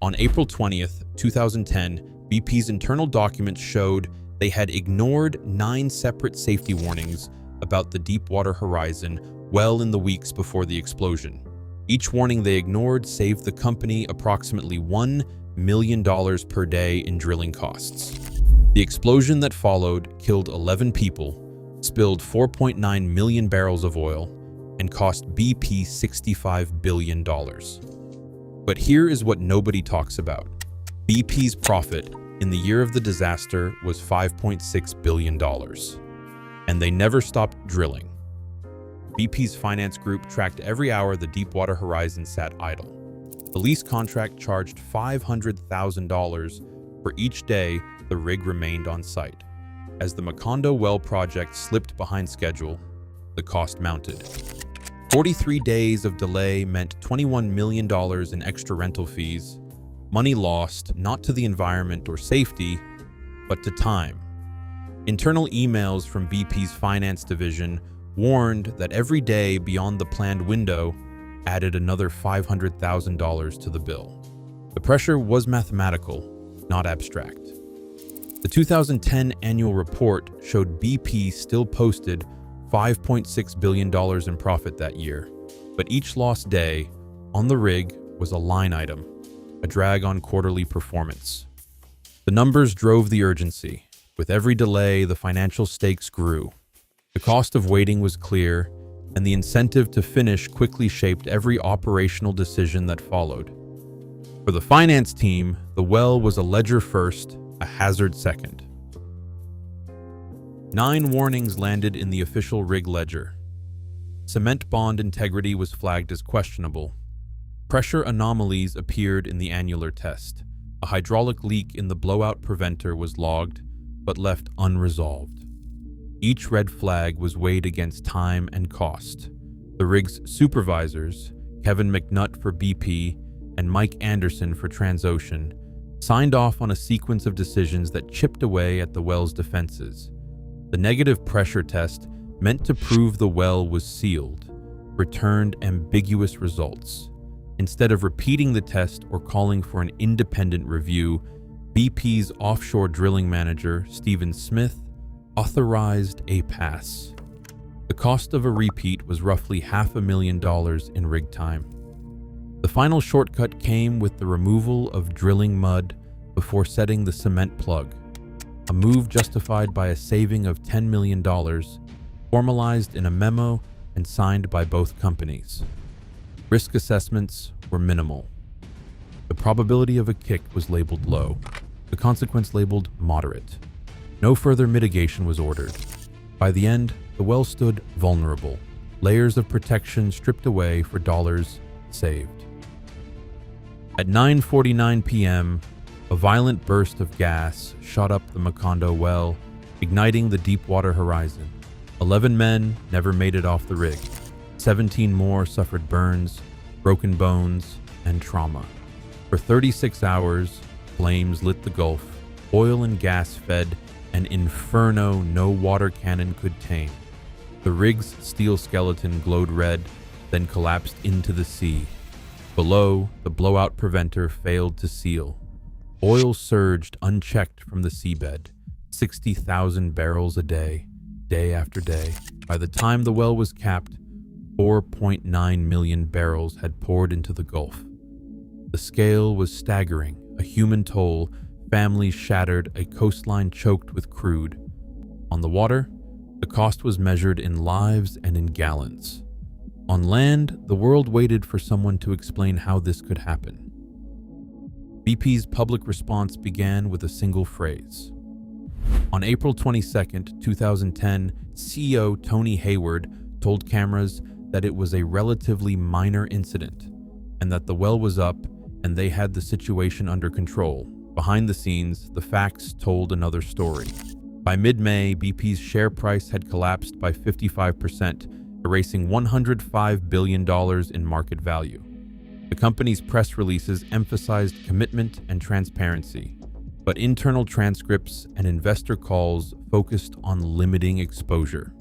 On April 20th, 2010, BP's internal documents showed they had ignored 9 separate safety warnings about the Deepwater horizon well in the weeks before the explosion. Each warning they ignored saved the company approximately $1 million per day in drilling costs. The explosion that followed killed 11 people, spilled 4.9 million barrels of oil, and cost BP $65 billion. But here is what nobody talks about. BP's profit in the year of the disaster was $5.6 billion, and they never stopped drilling. BP's finance group tracked every hour the Deepwater horizon sat idle. The lease contract charged $500,000 for each day the rig remained on site. As the Macondo well project slipped behind schedule, the cost mounted. 43 days of delay meant $21 million in extra rental fees, money lost not to the environment or safety, but to time. Internal emails from BP's finance division warned that every day beyond the planned window added another $500,000 to the bill. The pressure was mathematical, not abstract. The 2010 annual report showed BP still posted $5.6 billion in profit that year, but each lost day on the rig was a line item, a drag on quarterly performance. The numbers drove the urgency. With every delay, the financial stakes grew. The cost of waiting was clear, and the incentive to finish quickly shaped every operational decision that followed. For the finance team, the well was a ledger first, a hazard second. 9 warnings landed in the official rig ledger. Cement bond integrity was flagged as questionable. Pressure anomalies appeared in the annular test. A hydraulic leak in the blowout preventer was logged, but left unresolved. Each red flag was weighed against time and cost. The rig's supervisors, Kevin McNutt for BP and Mike Anderson for Transocean, signed off on a sequence of decisions that chipped away at the well's defenses. The negative pressure test, meant to prove the well was sealed, returned ambiguous results. Instead of repeating the test or calling for an independent review, BP's offshore drilling manager, Stephen Smith, authorized a pass. The cost of a repeat was roughly $500,000 in rig time. The final shortcut came with the removal of drilling mud before setting the cement plug, a move justified by a saving of $10 million, formalized in a memo and signed by both companies. Risk assessments were minimal. The probability of a kick was labeled low, the consequence labeled moderate. No further mitigation was ordered. By the end, the well stood vulnerable, layers of protection stripped away for dollars saved. At 9:49 p.m., a violent burst of gas shot up the Macondo well, igniting the Deepwater horizon. 11 men never made it off the rig. 17 more suffered burns, broken bones, and trauma. For 36 hours, flames lit the Gulf. Oil and gas fed an inferno no water cannon could tame. The rig's steel skeleton glowed red, then collapsed into the sea. Below, the blowout preventer failed to seal. Oil surged unchecked from the seabed, 60,000 barrels a day, day after day. By the time the well was capped, 4.9 million barrels had poured into the Gulf. The scale was staggering, a human toll, families shattered, a coastline choked with crude. On the water, the cost was measured in lives and in gallons. On land, the world waited for someone to explain how this could happen. BP's public response began with a single phrase. On April 22, 2010, CEO Tony Hayward told cameras that it was a relatively minor incident and that the well was up and they had the situation under control. Behind the scenes, the facts told another story. By mid-May, BP's share price had collapsed by 55%, erasing $105 billion in market value. The company's press releases emphasized commitment and transparency, but internal transcripts and investor calls focused on limiting exposure.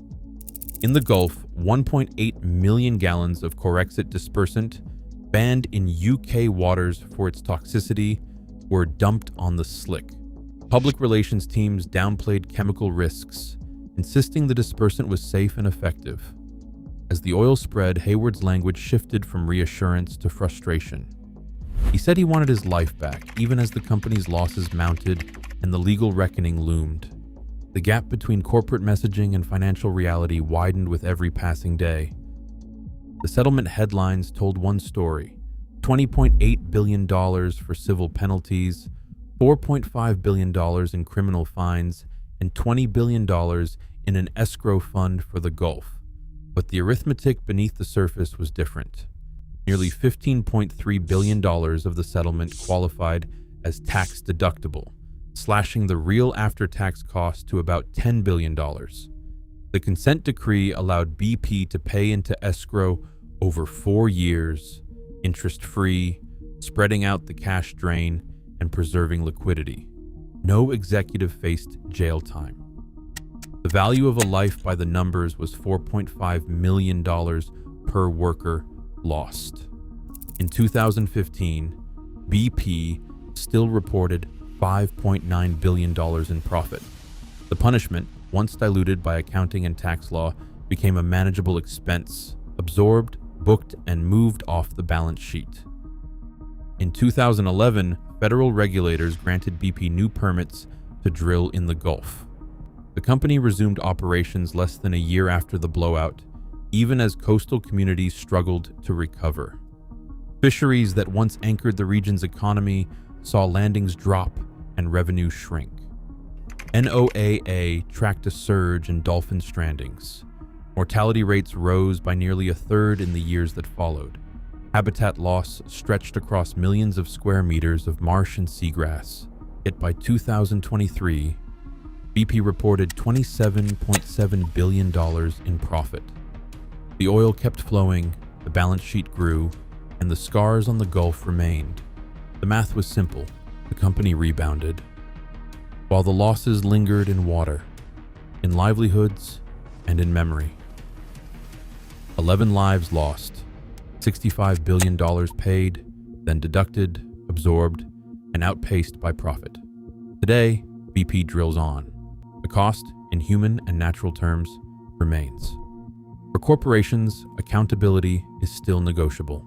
In the Gulf, 1.8 million gallons of Corexit dispersant, banned in UK waters for its toxicity, were dumped on the slick. Public relations teams downplayed chemical risks, insisting the dispersant was safe and effective. As the oil spread, Hayward's language shifted from reassurance to frustration. He said he wanted his life back, even as the company's losses mounted and the legal reckoning loomed. The gap between corporate messaging and financial reality widened with every passing day. The settlement headlines told one story: $20.8 billion for civil penalties, $4.5 billion in criminal fines, and $20 billion in an escrow fund for the Gulf. But the arithmetic beneath the surface was different. Nearly $15.3 billion of the settlement qualified as tax-deductible, slashing the real after-tax cost to about $10 billion. The consent decree allowed BP to pay into escrow over 4 years, interest-free, spreading out the cash drain and preserving liquidity. No executive faced jail time. The value of a life by the numbers was $4.5 million per worker lost. In 2015, BP still reported $5.9 billion in profit. The punishment, once diluted by accounting and tax law, became a manageable expense, absorbed, booked, and moved off the balance sheet. In 2011, federal regulators granted BP new permits to drill in the Gulf. The company resumed operations less than a year after the blowout, even as coastal communities struggled to recover. Fisheries that once anchored the region's economy saw landings drop and revenue shrink. NOAA tracked a surge in dolphin strandings. Mortality rates rose by nearly a third in the years that followed. Habitat loss stretched across millions of square meters of marsh and seagrass. Yet by 2023, BP reported $27.7 billion in profit. The oil kept flowing, the balance sheet grew, and the scars on the Gulf remained. The math was simple. The company rebounded, while the losses lingered in water, in livelihoods, and in memory. 11 lives lost, $65 billion paid, then deducted, absorbed, and outpaced by profit. Today, BP drills on. The cost, in human and natural terms, remains. For corporations, accountability is still negotiable.